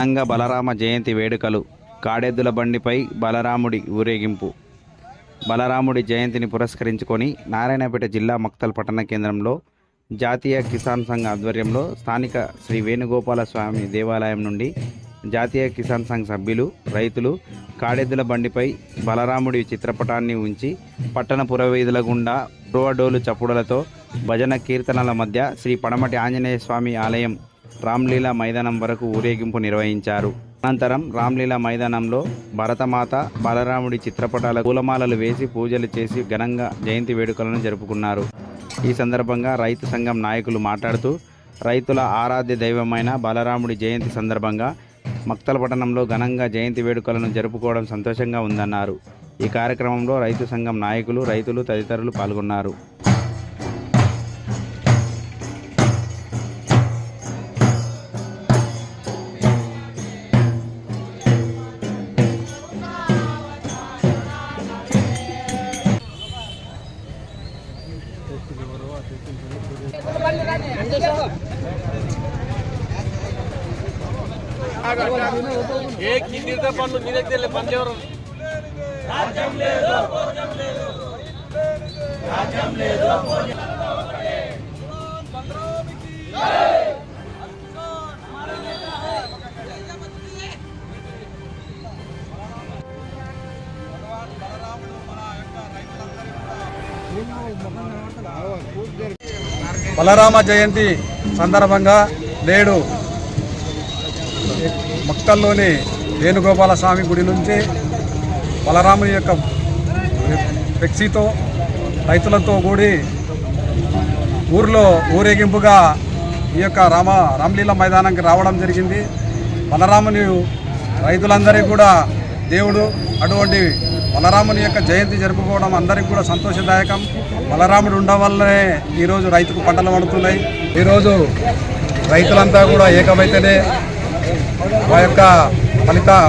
ఘనంగా బలరామ జయంతి వేడుకలు. కాడెద్దుల బండిపై బలరాముడి ఊరేగింపు. బలరాముడి జయంతిని పురస్కరించుకొని నారాయణపేట జిల్లా మక్తల్ పట్టణ కేంద్రంలో జాతీయ కిసాన్ సంఘ్ ఆధ్వర్యంలో స్థానిక శ్రీ వేణుగోపాల స్వామి దేవాలయం నుండి జాతీయ కిసాన్ సంఘ్ సభ్యులు, రైతులు కాడెద్దుల బండిపై బలరాముడి చిత్రపటాన్ని ఉంచి పట్టణ పురవీధుల గుండా పురవడోలు చప్పుడులతో భజన కీర్తనల మధ్య శ్రీ పడమటి ఆంజనేయ స్వామి ఆలయం రామ్లీలా మైదానం వరకు ఊరేగింపు నిర్వహించారు. అనంతరం రామ్లీలా మైదానంలో భరతమాత, బలరాముడి చిత్రపటాల పూలమాలలు వేసి పూజలు చేసి ఘనంగా జయంతి వేడుకలను జరుపుకున్నారు. ఈ సందర్భంగా రైతు సంఘం నాయకులు మాట్లాడుతూ, రైతుల ఆరాధ్య దైవమైన బలరాముడి జయంతి సందర్భంగా మక్తల్ పట్టణంలో ఘనంగా జయంతి వేడుకలను జరుపుకోవడం సంతోషంగా ఉందన్నారు. ఈ కార్యక్రమంలో రైతు సంఘం నాయకులు, రైతులు తదితరులు పాల్గొన్నారు. బలరామ జయంతి సందర్భంగా నేడు మక్తల్లోని వేణుగోపాల స్వామి గుడి నుంచి బలరాముని యొక్క ఫ్లెక్సీతో రైతులతో కూడి ఊర్లో ఊరేగింపుగా ఈ యొక్క రామ్లీలా మైదానానికి రావడం జరిగింది. బలరాముని రైతులందరికీ కూడా దేవుడు. అటువంటి బలరాముని యొక్క జయంతి జరుపుకోవడం అందరికీ కూడా సంతోషదాయకం. బలరాముడు ఉండడం వల్లనే ఈరోజు రైతుకు పంటలు పండుతున్నాయి. ఈరోజు రైతులంతా కూడా ఏకమైతేనే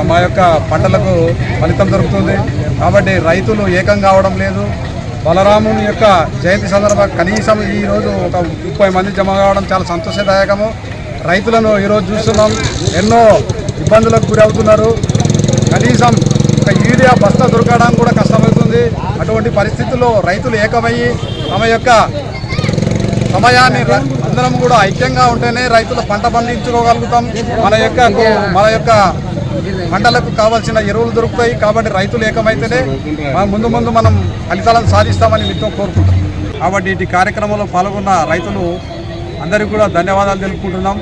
మా యొక్క పంటలకు ఫలితం దొరుకుతుంది. కాబట్టి రైతులు ఏకం కావడం లేదు. బలరాముని యొక్క జయంతి సందర్భంగా కనీసం ఈరోజు ఒక 30 మంది జమ కావడం చాలా సంతోషదాయకము. రైతులను ఈరోజు చూస్తున్నాం, ఎన్నో ఇబ్బందులకు గురి అవుతున్నారు. కనీసం ఒక యూరియా బస్తా దొరకడానికి కూడా కష్టమవుతుంది. అటువంటి పరిస్థితుల్లో రైతులు ఏకమయ్యి తమ యొక్క సమయాన్ని అందరం కూడా ఐక్యంగా ఉంటేనే రైతులు పంట పండించుకోగలుగుతాం. మన యొక్క పంటలకు కావాల్సిన ఎరువులు దొరుకుతాయి. కాబట్టి రైతులు ఏకమైతేనే ముందు మనం ఫలితాలను సాధిస్తామని మీతో కోరుకుంటాం. కాబట్టి ఈ కార్యక్రమంలో పాల్గొన్న రైతులు అందరికీ కూడా ధన్యవాదాలు తెలుపుకుంటున్నాం.